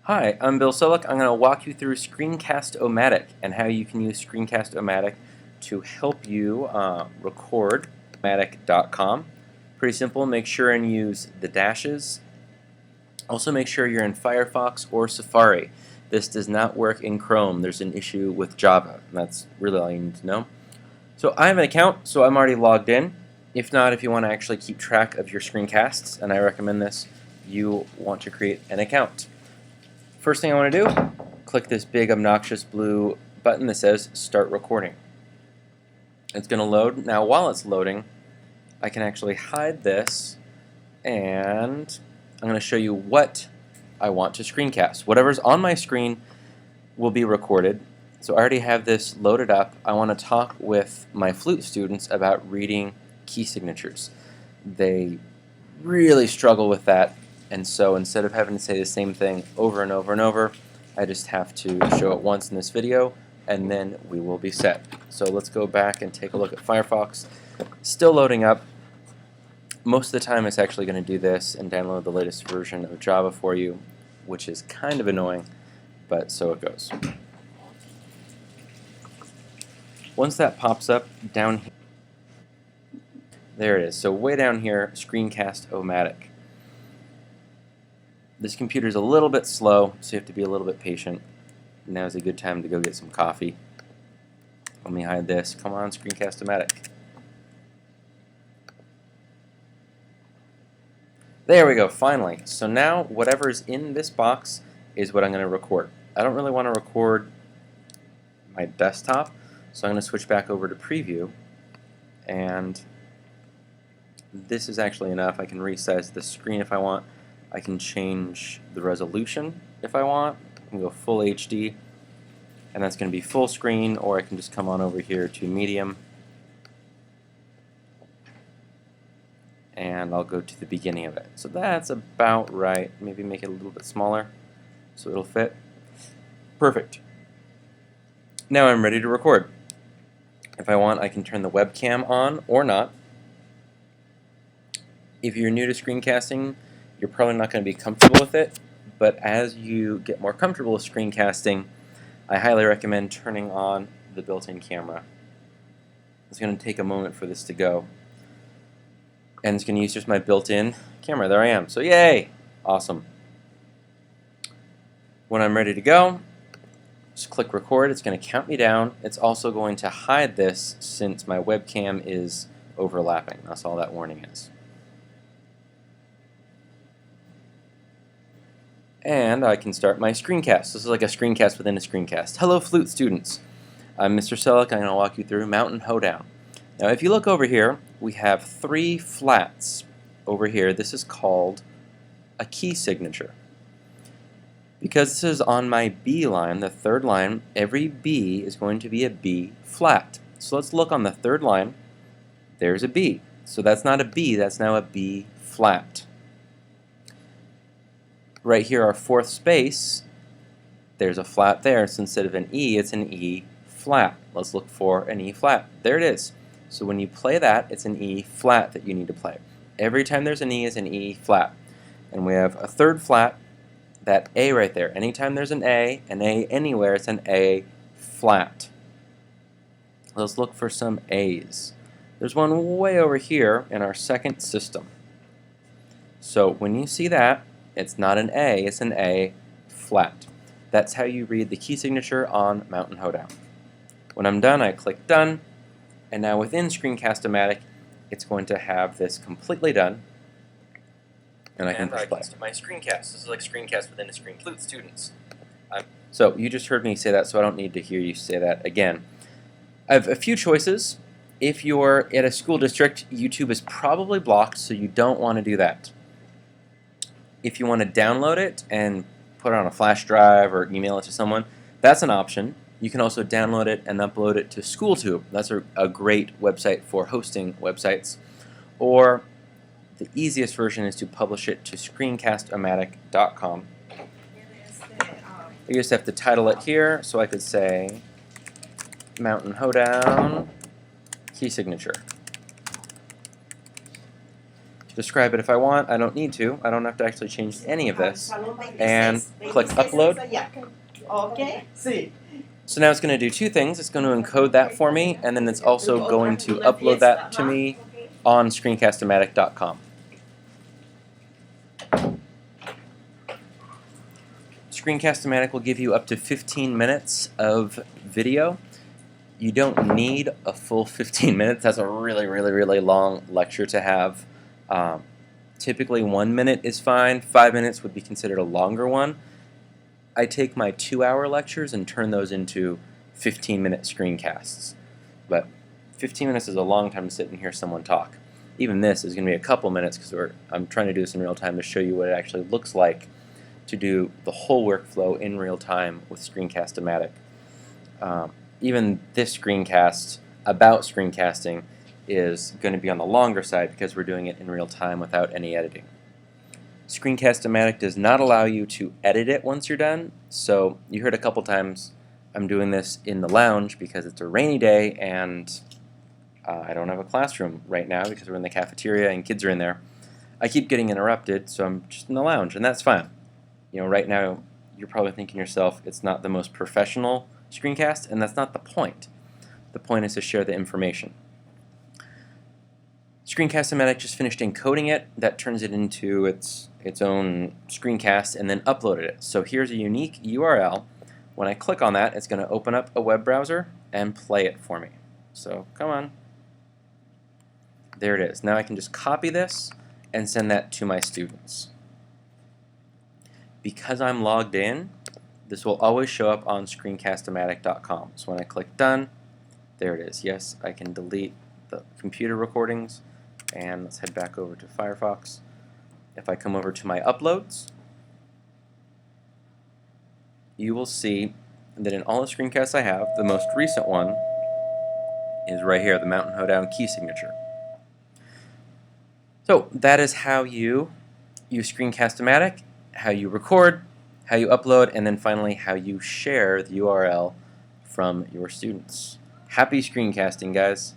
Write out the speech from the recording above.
Hi, I'm Bill Solik. I'm going to walk you through Screencast-O-Matic and how you can use Screencast-O-Matic to help you record Matic.com. Pretty simple. Make sure and use the dashes. Also make sure you're in Firefox or Safari. This does not work in Chrome. There's an issue with Java, and that's really all you need to know. So I have an account, so I'm already logged in. If not, if you want to actually keep track of your screencasts, and I recommend this, you want to create an account. First thing I want to do, click this big obnoxious blue button that says Start Recording. It's going to load. Now while it's loading, I can actually hide this, and I'm going to show you what I want to screencast. Whatever's on my screen will be recorded. So I already have this loaded up. I want to talk with my flute students about reading key signatures. They really struggle with that. And so instead of having to say the same thing over and over and over, I just have to show it once in this video, and then we will be set. So let's go back and take a look at Firefox. Still loading up. Most of the time it's actually going to do this and download the latest version of Java for you, which is kind of annoying, but so it goes. Once that pops up, down here, there it is. So way down here, Screencast-O-Matic. This computer is a little bit slow, so you have to be a little bit patient. Now is a good time to go get some coffee. Let me hide this. Come on, Screencast-O-Matic. There we go, finally. So now whatever's in this box is what I'm going to record. I don't really want to record my desktop, so I'm going to switch back over to Preview, and this is actually enough. I can resize the screen if I want. I can change the resolution if I want. I can go full HD, and that's going to be full screen, or I can just come on over here to medium, and I'll go to the beginning of it. So that's about right. Maybe make it a little bit smaller so it'll fit. Perfect. Now I'm ready to record. If I want, I can turn the webcam on or not. If you're new to screencasting, you're probably not going to be comfortable with it, but as you get more comfortable with screencasting, I highly recommend turning on the built-in camera. It's going to take a moment for this to go, and it's going to use just my built-in camera. There I am. So yay! Awesome. When I'm ready to go, just click record. It's going to count me down. It's also going to hide this since my webcam is overlapping. That's all that warning is. And I can start my screencast. This is like a screencast within a screencast. Hello, flute students. I'm Mr. Selleck. I'm going to walk you through Mountain Hoedown. Now, if you look over here, we have 3 flats over here. This is called a key signature. Because this is on my B line, the 3rd line, every B is going to be a B flat. So let's look on the 3rd line. There's a B. So that's not a B, that's now a B flat. Right here, our 4th space, there's a flat there. So instead of an E, it's an E flat. Let's look for an E flat. There it is. So when you play that, it's an E flat that you need to play. Every time there's an E is an E flat. And we have a 3rd flat, that A right there. Anytime there's an A anywhere, it's an A flat. Let's look for some A's. There's one way over here in our 2nd system. So when you see that, it's not an A, it's an A flat. That's how you read the key signature on Mountain Hoedown. When I'm done, I click Done, and now within Screencast-O-Matic, it's going to have this completely done, and I can push play. My screencast. This is like screencast within a screen. Flute students. So you just heard me say that, so I don't need to hear you say that again. I have a few choices. If you're at a school district, YouTube is probably blocked, so you don't want to do that. If you want to download it and put it on a flash drive or email it to someone, that's an option. You can also download it and upload it to SchoolTube. That's a great website for hosting websites. Or the easiest version is to publish it to screencast-o-matic.com. You just have to title it here, so I could say Mountain Hoedown key signature. describe it if I want. I don't need to. I don't have to actually change any of this. And click Upload. Okay. So now it's going to do two things. It's going to encode that for me, and then it's also going to upload that to me on screencast-o-matic.com. Screencast-o-matic will give you up to 15 minutes of video. You don't need a full 15 minutes. That's a really long lecture to have. Typically 1 minute is fine. 5 minutes would be considered a longer one. I take my 2-hour lectures and turn those into 15-minute screencasts. But 15 minutes is a long time to sit and hear someone talk. Even this is going to be a couple minutes because I'm trying to do this in real time to show you what it actually looks like to do the whole workflow in real time with Screencast-O-Matic. Even this screencast about screencasting is going to be on the longer side because we're doing it in real time without any editing. Screencast-O-Matic does not allow you to edit it once you're done, so you heard a couple times I'm doing this in the lounge because it's a rainy day and I don't have a classroom right now because we're in the cafeteria and kids are in there. I keep getting interrupted, so I'm just in the lounge, and that's fine. You know, right now you're probably thinking to yourself, it's not the most professional screencast, and that's not the point. The point is to share the information. Screencast-O-Matic just finished encoding it. That turns it into its own screencast and then uploaded it. So here's a unique URL. When I click on that, it's going to open up a web browser and play it for me. So come on. There it is. Now I can just copy this and send that to my students. Because I'm logged in, this will always show up on screencast-o-matic.com. So when I click Done, there it is. Yes, I can delete the computer recordings. And let's head back over to Firefox. If I come over to my uploads, you will see that in all the screencasts I have, the most recent one is right here, the Mountain Hoedown key signature. So that is how you use Screencast-O-Matic, how you record, how you upload, and then finally how you share the URL from your students. Happy screencasting, guys.